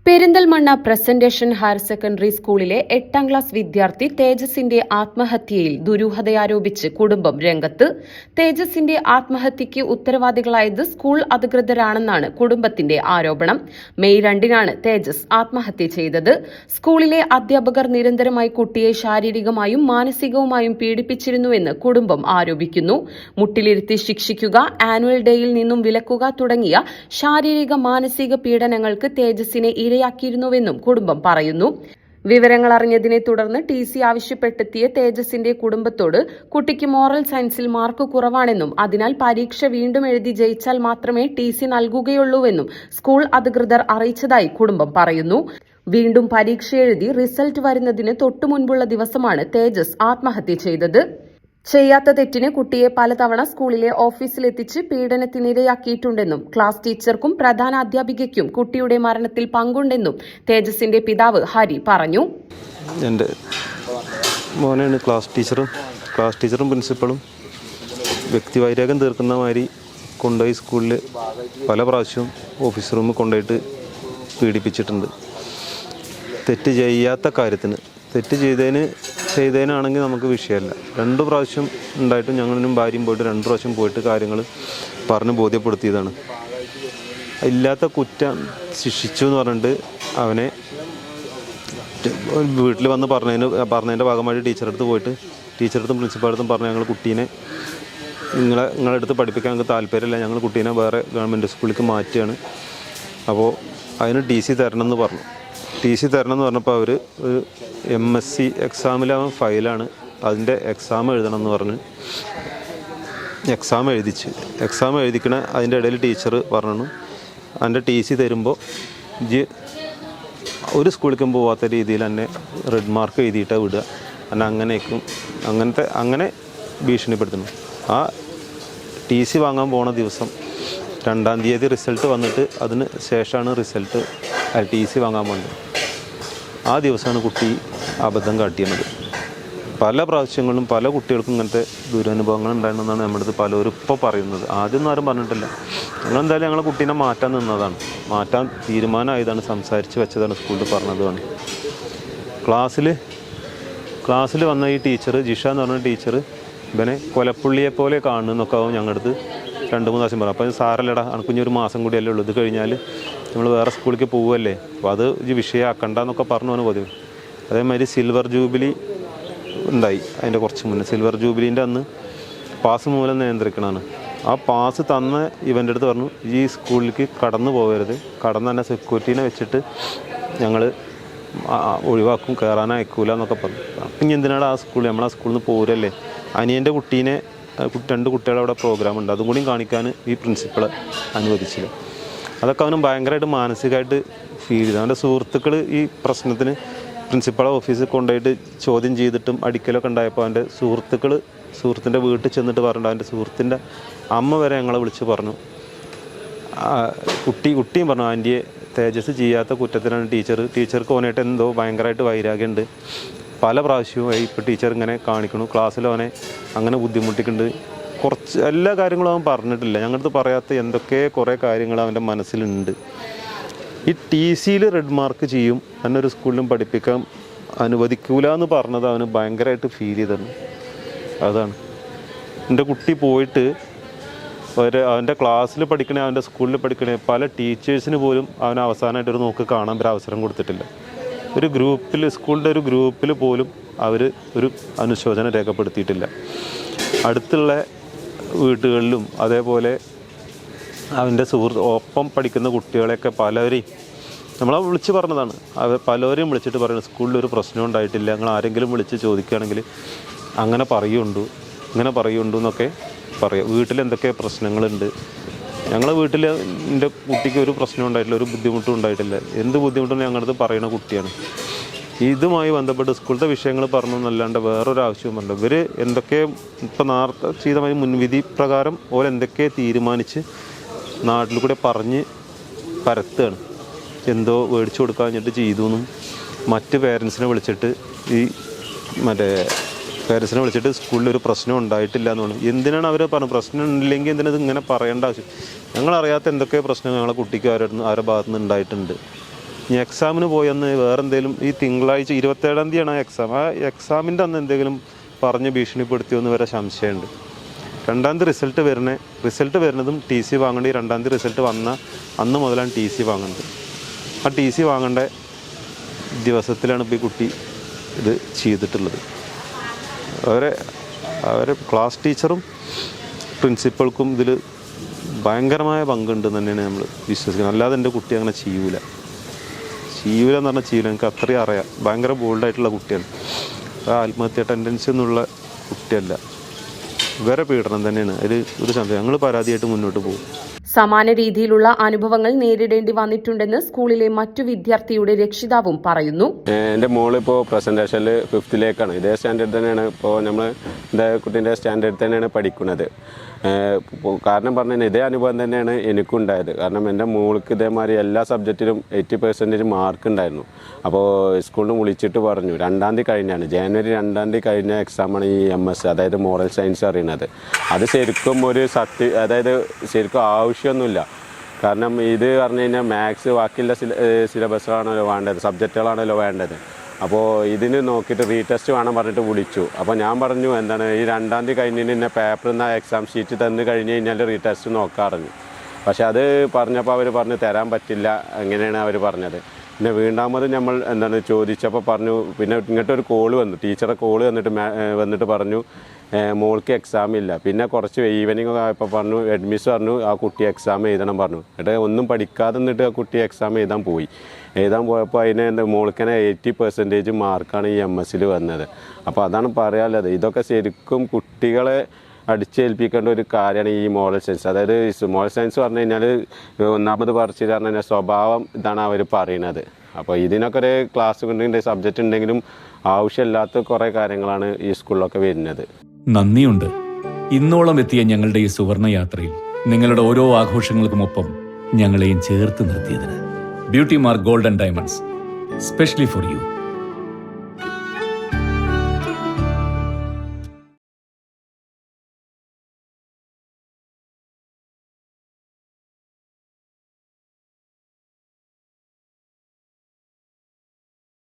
Perinthalmanna presentation higher secondary സ്കൂളിലെ 8ാം class വിദ്യാർത്ഥി തേജസിന്റെ ആത്മഹത്യയിൽ ദുരൂഹതയാരോപിച്ച് കുടുംബം രംഗത്ത്. തേജസിന്റെ ആത്മഹത്യയ്ക്ക് ഉത്തരവാദികളായത് സ്കൂൾ അധികൃതരാണെന്നാണ് കുടുംബത്തിന്റെ ആരോപണം. മെയ് 2-നാണ് തേജസ് ആത്മഹത്യ ചെയ്തത്. സ്കൂളിലെ അധ്യാപകർ നിരന്തരമായി കുട്ടിയെ ശാരീരികമായും മാനസികവുമായും പീഡിപ്പിച്ചിരുന്നുവെന്ന് കുടുംബം ആരോപിക്കുന്നു. മുട്ടിലിരുത്തി ശിക്ഷിക്കുക, ആനുവൽ ഡേയിൽ നിന്നും വിലക്കുക തുടങ്ങിയ ശാരീരിക മാനസിക പീഡനങ്ങൾക്ക് തേജസിനെ ഇരയാക്കിയിരുന്നുവെന്നും കുടുംബം പറയുന്നു. വിവരങ്ങൾ അറിഞ്ഞതിനെ തുടർന്ന് TC ആവശ്യപ്പെട്ടെത്തിയ തേജസിന്റെ കുടുംബത്തോട് കുട്ടിക്ക് മോറൽ സയൻസിൽ മാർക്ക് കുറവാണെന്നും അതിനാൽ പരീക്ഷ വീണ്ടും എഴുതി ജയിച്ചാൽ മാത്രമേ TC നൽകുകയുള്ളൂവെന്നും സ്കൂൾ അധികൃതർ അറിയിച്ചതായി കുടുംബം പറയുന്നു. വീണ്ടും പരീക്ഷ എഴുതി റിസൾട്ട് വരുന്നതിന് തൊട്ടുമുൻപുള്ള ദിവസമാണ് തേജസ് ആത്മഹത്യ ചെയ്തത്. ചെയ്യാത്ത തെറ്റിന് കുട്ടിയെ പലതവണ സ്കൂളിലെ ഓഫീസിലെത്തിച്ച് പീഡനത്തിനിരയാക്കിയിട്ടുണ്ടെന്നും ക്ലാസ് ടീച്ചർക്കും പ്രധാന അധ്യാപികയ്ക്കും കുട്ടിയുടെ മരണത്തിൽ പങ്കുണ്ടെന്നും തേജസിന്റെ പിതാവ് ഹരി പറഞ്ഞു. എൻ്റെ മോനാണ് ക്ലാസ് ടീച്ചറും പ്രിൻസിപ്പളും വ്യക്തിവൈരാഗ്യം തീർക്കുന്ന മാതിരി കൊണ്ടുപോയി സ്കൂളിൽ പല പ്രാവശ്യവും ഓഫീസ് റൂമിൽ കൊണ്ടുപോയിട്ട് പീഡിപ്പിച്ചിട്ടുണ്ട്. തെറ്റ് ചെയ്യാത്ത കാര്യത്തിന്, തെറ്റ് ചെയ്തതിനാണെങ്കിൽ നമുക്ക് വിഷയമല്ല. 2 പ്രാവശ്യം ഉണ്ടായിട്ടും ഞങ്ങളും ഭാര്യയും പോയിട്ട് 2 പ്രാവശ്യം പോയിട്ട് കാര്യങ്ങൾ പറഞ്ഞ് ബോധ്യപ്പെടുത്തിയതാണ്. ഇല്ലാത്ത കുറ്റം ശിക്ഷിച്ചു എന്ന് പറഞ്ഞിട്ട് അവനെ വീട്ടിൽ വന്ന് പറഞ്ഞതിൻ്റെ ഭാഗമായിട്ട് ടീച്ചറടുത്തും പ്രിൻസിപ്പാളടുത്തും പറഞ്ഞ് ഞങ്ങൾ കുട്ടീനെ നിങ്ങളുടെ അടുത്ത് പഠിപ്പിക്കാൻ ഞങ്ങൾക്ക് താല്പര്യമില്ല, ഞങ്ങൾ കുട്ടീനെ വേറെ ഗവൺമെൻറ് സ്കൂളിലേക്ക് മാറ്റുകയാണ്, അപ്പോൾ അതിന് TC തരണമെന്ന് പറഞ്ഞു. TC തരണമെന്ന് പറഞ്ഞപ്പോൾ അവർ ഒരു MSc എക്സാമിൽ അവൻ ഫയലാണ്, അതിൻ്റെ എക്സാം എഴുതണം എന്ന് പറഞ്ഞ് എക്സാം എഴുതിക്കണ അതിൻ്റെ ഇടയിൽ ടീച്ചർ പറഞ്ഞു എൻ്റെ TC തരുമ്പോൾ ഒരു സ്കൂളിലേക്കും പോവാത്ത രീതിയിൽ എന്നെ റെഡ് മാർക്ക് എഴുതിയിട്ടാണ് വിടുക, അങ്ങനെ ഭീഷണിപ്പെടുത്തുന്നു. ആ TC വാങ്ങാൻ പോണ ദിവസം 2-ാം തീയതി റിസൾട്ട് വന്നിട്ട് അതിന് ശേഷമാണ് TC വാങ്ങാൻ പോകുന്നത്. ആ ദിവസമാണ് കുട്ടി അബദ്ധം കാട്ടിയത്. പല പ്രാവശ്യങ്ങളിലും പല കുട്ടികൾക്കും ഇങ്ങനത്തെ ദുരനുഭവങ്ങൾ ഉണ്ടായിരുന്നെന്നാണ് നമ്മുടെ അടുത്ത് പലരും ഇപ്പോൾ പറയുന്നത്. ആദ്യമൊന്നും ആരും പറഞ്ഞിട്ടില്ല. ഞങ്ങളെന്തായാലും ഞങ്ങളെ കുട്ടീനെ മാറ്റാൻ നിന്നതാണ്, മാറ്റാൻ തീരുമാനമായതാണ്, സംസാരിച്ച് വെച്ചതാണ്, സ്കൂളിൽ പറഞ്ഞതാണ്. ക്ലാസ്സിൽ വന്ന ഈ ടീച്ചർ, ജിഷ എന്ന് പറഞ്ഞ ടീച്ചർ, ഇവനെ കൊലപ്പുള്ളിയെപ്പോലെ കാണുന്നൊക്കെ ആവും ഞങ്ങളുടെ അടുത്ത് 2-3 പ്രാവശ്യം പറഞ്ഞു. അപ്പോൾ സാരല്ലടാ, അനക്കുഞ്ഞൊരു മാസം കൂടിയല്ലേ ഉള്ളൂ, ഇത് കഴിഞ്ഞാൽ നമ്മൾ വേറെ സ്കൂളിലേക്ക് പോവുമല്ലേ, അപ്പോൾ അത് വിഷയമാക്കണ്ട എന്നൊക്കെ പറഞ്ഞു പതിവ്. അതേമാതിരി സിൽവർ ജൂബിലി ഉണ്ടായി, അതിൻ്റെ കുറച്ച് മുന്നേ സിൽവർ ജൂബിലീൻ്റെ അന്ന് പാസ് മൂലം നിയന്ത്രിക്കണമാണ്. ആ പാസ് തന്ന ഇവൻ്റെ അടുത്ത് പറഞ്ഞു ഈ സ്കൂളിലേക്ക് കടന്നു പോകരുത്, കടന്ന് തന്നെ സെക്യൂരിറ്റീനെ വെച്ചിട്ട് ഞങ്ങൾ ഒഴിവാക്കും, കയറാൻ അയക്കൂല എന്നൊക്കെ പറഞ്ഞു. അപ്പം ഇനി എന്തിനാണ് ആ സ്കൂളിൽ, നമ്മളാ സ്കൂളിൽ നിന്ന് പോരല്ലേ. അനിയൻ്റെ കുട്ടീനെ 2 കുട്ടികളെ അവിടെ പ്രോഗ്രാം ഉണ്ട്, അതും കൂടി കാണിക്കാൻ ഈ പ്രിൻസിപ്പൾ അനുവദിച്ചില്ല. അതൊക്കെ അവനും ഭയങ്കരമായിട്ട് മാനസികമായിട്ട് ഫീൽ ചെയ്തു. അവൻ്റെ സുഹൃത്തുക്കൾ ഈ പ്രശ്നത്തിന് പ്രിൻസിപ്പളെ ഓഫീസിൽ കൊണ്ടുപോയിട്ട് ചോദ്യം ചെയ്തിട്ടും അടിക്കലൊക്കെ ഉണ്ടായപ്പോൾ അവൻ്റെ സുഹൃത്തിൻ്റെ വീട്ടിൽ ചെന്നിട്ട് പറഞ്ഞിട്ട് അവൻ്റെ സുഹൃത്തിൻ്റെ അമ്മ വരെ ഞങ്ങളെ വിളിച്ച് പറഞ്ഞു, കുട്ടിയും പറഞ്ഞു ആൻറ്റിയെ തേജസ് ചെയ്യാത്ത കുറ്റത്തിനാണ് ടീച്ചർക്ക് ഓനായിട്ട് എന്തോ ഭയങ്കരമായിട്ട് വൈരാഗ്യമുണ്ട്, പല പ്രാവശ്യവും ഇപ്പോൾ ടീച്ചർ ഇങ്ങനെ കാണിക്കണു, ക്ലാസ്സിൽ അവനെ അങ്ങനെ ബുദ്ധിമുട്ടിക്കുന്നുണ്ട്, കുറച്ച് എല്ലാ കാര്യങ്ങളും അവൻ പറഞ്ഞിട്ടില്ല. ഞങ്ങളടുത്ത് പറയാത്ത എന്തൊക്കെ കുറേ കാര്യങ്ങൾ അവൻ്റെ മനസ്സിലുണ്ട്. ഈ TCയിൽ റെഡ് മാർക്ക് ചെയ്യും, എന്നൊരു സ്കൂളിലും പഠിപ്പിക്കാൻ അനുവദിക്കൂല എന്ന് പറഞ്ഞത് അവന് ഭയങ്കരമായിട്ട് ഫീൽ ചെയ്തതാണ്. അതാണ് എൻ്റെ കുട്ടി പോയിട്ട് അവൻ്റെ ക്ലാസ്സിൽ പഠിക്കണേ, അവൻ്റെ സ്കൂളിൽ പഠിക്കണേ പല ടീച്ചേഴ്സിന് പോലും അവന് അവസാനമായിട്ടൊരു നോക്ക് കാണാൻ ഒരു അവസരം കൊടുത്തിട്ടില്ല. ഒരു ഗ്രൂപ്പിൽ, സ്കൂളിൻ്റെ ഒരു ഗ്രൂപ്പിൽ പോലും അവർ ഒരു അനുശോചനം രേഖപ്പെടുത്തിയിട്ടില്ല. അടുത്തുള്ള വീട്ടുകളിലും അതേപോലെ അവൻ്റെ ഒപ്പം പഠിക്കുന്ന കുട്ടികളെയൊക്കെ പലരെയും നമ്മളെ വിളിച്ച് പറഞ്ഞതാണ്. പലരെയും വിളിച്ചിട്ട് പറയുന്നത് സ്കൂളിലൊരു പ്രശ്നം ഉണ്ടായിട്ടില്ല, നിങ്ങൾ ആരെങ്കിലും വിളിച്ച് ചോദിക്കുകയാണെങ്കിൽ അങ്ങനെ പറയുന്നുണ്ടു എന്നൊക്കെ പറയാം. വീട്ടിൽ എന്തൊക്കെ പ്രശ്നങ്ങളുണ്ട്, ഞങ്ങളെ വീട്ടിൽ എൻ്റെ കുട്ടിക്ക് ഒരു പ്രശ്നം ഉണ്ടായിട്ടില്ല, ഒരു ബുദ്ധിമുട്ടും ഉണ്ടായിട്ടില്ല. എന്ത് ബുദ്ധിമുട്ടും ഞങ്ങളടുത്ത് പറയുന്ന കുട്ടിയാണ്. ഇതുമായി ബന്ധപ്പെട്ട് സ്കൂളത്തെ വിഷയങ്ങൾ പറഞ്ഞു എന്നല്ലാണ്ട് വേറൊരു ആവശ്യവും പറഞ്ഞു. ഇവർ എന്തൊക്കെ ഇപ്പോൾ നേരത്തെ ചെയ്തമായി മുൻവിധി പ്രകാരം ഓരെന്തൊക്കെ തീരുമാനിച്ച് നാട്ടിൽ കൂടെ പറഞ്ഞ് പരത്തുകയാണ്. എന്തോ മേടിച്ചു കൊടുക്കാൻ കഴിഞ്ഞിട്ട് ചെയ്തു എന്നും മറ്റ് പേരൻസിനെ വിളിച്ചിട്ട് സ്കൂളിലൊരു പ്രശ്നം ഉണ്ടായിട്ടില്ല എന്ന് പറഞ്ഞു. എന്തിനാണ് അവർ പറഞ്ഞു പ്രശ്നം ഇല്ലെങ്കിൽ എന്തിനത് ഇങ്ങനെ പറയേണ്ട ആവശ്യം? ഞങ്ങളറിയാത്ത എന്തൊക്കെ പ്രശ്നങ്ങൾ ഞങ്ങളെ കുട്ടിക്ക് അവരുടെ ഭാഗത്തു നിന്ന് ഉണ്ടായിട്ടുണ്ട്. ഇനി എക്സാമിന് പോയെന്ന് വേറെ എന്തെങ്കിലും ഈ തിങ്കളാഴ്ച 27-ാം തീയതിയാണ് ആ എക്സാം. ആ എക്സാമിൻ്റെ അന്ന് എന്തെങ്കിലും പറഞ്ഞ് ഭീഷണിപ്പെടുത്തിയോന്ന് വരെ സംശയമുണ്ട്. 2-ാം തീയതി റിസൾട്ട് വരുന്നതും TC വാങ്ങേണ്ടി 2-ാം തീയതി റിസൾട്ട് വന്ന അന്ന് മുതലാണ് TC വാങ്ങുന്നത്. ആ TC വാങ്ങേണ്ട ദിവസത്തിലാണ് ഇപ്പോൾ ഈ കുട്ടി ഇത് ചെയ്തിട്ടുള്ളത്. അവരെ ക്ലാസ് ടീച്ചറും പ്രിൻസിപ്പൾക്കും ഇതിൽ ഭയങ്കരമായ പങ്കുണ്ടെന്ന് തന്നെയാണ് നമ്മൾ വിശ്വസിക്കുന്നത്. അല്ലാതെ എൻ്റെ കുട്ടി അങ്ങനെ ചെയ്യൂല എന്ന് പറഞ്ഞാൽ ചെയ്യൂല. എനിക്ക് അത്രയും അറിയാം. ഭയങ്കര ബോൾഡായിട്ടുള്ള കുട്ടിയാണ്. ആത്മഹത്യ ടെൻഡൻസി ഒന്നുള്ള കുട്ടിയല്ല. ഇവരെ പീഡനം തന്നെയാണ്. അതിൽ ഒരു സംശയം. ഞങ്ങൾ പരാതിയായിട്ട് മുന്നോട്ട് പോകും. സമാന രീതിയിലുള്ള അനുഭവങ്ങൾ നേരിടേണ്ടി വന്നിട്ടുണ്ടെന്ന് സ്കൂളിലെ മറ്റു വിദ്യാർത്ഥിയുടെ രക്ഷിതാവും പറയുന്നു. എൻ്റെ മോളിപ്പോൾ പ്രസൻറ്റേഷനിൽ 5th ഇതേ സ്റ്റാൻഡേർഡ് തന്നെയാണ്. ഇപ്പോൾ നമ്മൾ എൻ്റെ കുട്ടീൻ്റെ സ്റ്റാൻഡേർഡ് തന്നെയാണ് പഠിക്കുന്നത്. കാരണം പറഞ്ഞു ഇതേ അനുഭവം തന്നെയാണ് എനിക്കുണ്ടായത്. കാരണം എൻ്റെ മോൾക്ക് ഇതേമാതിരി എല്ലാ സബ്ജക്റ്റിലും 80% മാർക്ക് ഉണ്ടായിരുന്നു. അപ്പോൾ സ്കൂളിൽ നിന്ന് വിളിച്ചിട്ട് പറഞ്ഞു 2-ാം തീയതി കഴിഞ്ഞാണ്, ജനുവരി 2-ാം തീയതി കഴിഞ്ഞ എക്സാമാണ് ഈ MS, അതായത് മോറൽ സയൻസ് അറിയുന്നത്. അത് ശരിക്കും ഒരു അതായത് ശരിക്കും ആവശ്യമൊന്നുമില്ല. കാരണം ഇത് പറഞ്ഞു കഴിഞ്ഞാൽ മാത്സ് ബാക്കിയുള്ള സിലബസുകളാണല്ലോ വേണ്ടത്, സബ്ജക്റ്റുകളാണല്ലോ വേണ്ടത്. അപ്പോൾ ഇതിന് നോക്കിയിട്ട് റീടെസ്റ്റ് വേണം പറഞ്ഞിട്ട് വിളിച്ചു. അപ്പോൾ ഞാൻ പറഞ്ഞു എന്താണ് ഈ 2-ാം തീയതി കഴിഞ്ഞതിന് എന്നെ പേപ്പറിൽ നിന്ന് എക്സാം ഷീറ്റ് തന്നു കഴിഞ്ഞ് കഴിഞ്ഞാൽ റീടെസ്റ്റ് നോക്കാറുണ്ട്. പക്ഷെ അത് പറഞ്ഞപ്പോൾ അവർ പറഞ്ഞു തരാൻ പറ്റില്ല, അങ്ങനെയാണ് അവർ പറഞ്ഞത്. പിന്നെ വീണ്ടാമത് നമ്മൾ എന്താണ് ചോദിച്ചപ്പോൾ പറഞ്ഞു, പിന്നെ ഇങ്ങോട്ടൊരു കോള് വന്നു, ടീച്ചറെ കോള് വന്നിട്ട് പറഞ്ഞു മോൾക്ക് എക്സാം ഇല്ല. പിന്നെ കുറച്ച് ഈവനിങ് ഒക്കെ ആയപ്പോൾ പറഞ്ഞു അഡ്മിസ് പറഞ്ഞു ആ കുട്ടി എക്സാം എഴുതണം പറഞ്ഞു. എന്നിട്ട് ഒന്നും പഠിക്കാതെ നിന്നിട്ട് ആ കുട്ടി എക്സാം എഴുതാൻ പോയപ്പോൾ അതിന് മോൾക്കനെ 80% മാർക്കാണ് ഈ MS വന്നത്. അപ്പോൾ അതാണ് പറയാനുള്ളത്. ഇതൊക്കെ ശരിക്കും കുട്ടികളെ അടിച്ചേൽപ്പിക്കേണ്ട ഒരു കാര്യമാണ് ഈ മോറൽ സയൻസ്. അതായത് മോറൽ സയൻസ് പറഞ്ഞു കഴിഞ്ഞാൽ ഒന്നാമത് പറിച്ച് പറഞ്ഞു കഴിഞ്ഞാൽ സ്വഭാവം ഇതാണ് അവർ പറയുന്നത്. അപ്പോൾ ഇതിനൊക്കെ ഒരു ക്ലാസ് ഉണ്ടെങ്കിൽ സബ്ജക്റ്റ് ഉണ്ടെങ്കിലും ആവശ്യമില്ലാത്ത കുറേ കാര്യങ്ങളാണ് ഈ സ്കൂളിലൊക്കെ വരുന്നത്. നന്ദിയുണ്ട്. ഇന്നോളം എത്തിയ ഞങ്ങളുടെ ഈ സുവർണ യാത്രയിൽ നിങ്ങളുടെ ഓരോ ആഘോഷങ്ങൾക്കുമൊപ്പം ഞങ്ങളെയും ചേർത്ത് നിർത്തിയതിന്. Beauty mark gold and diamonds, specially for U.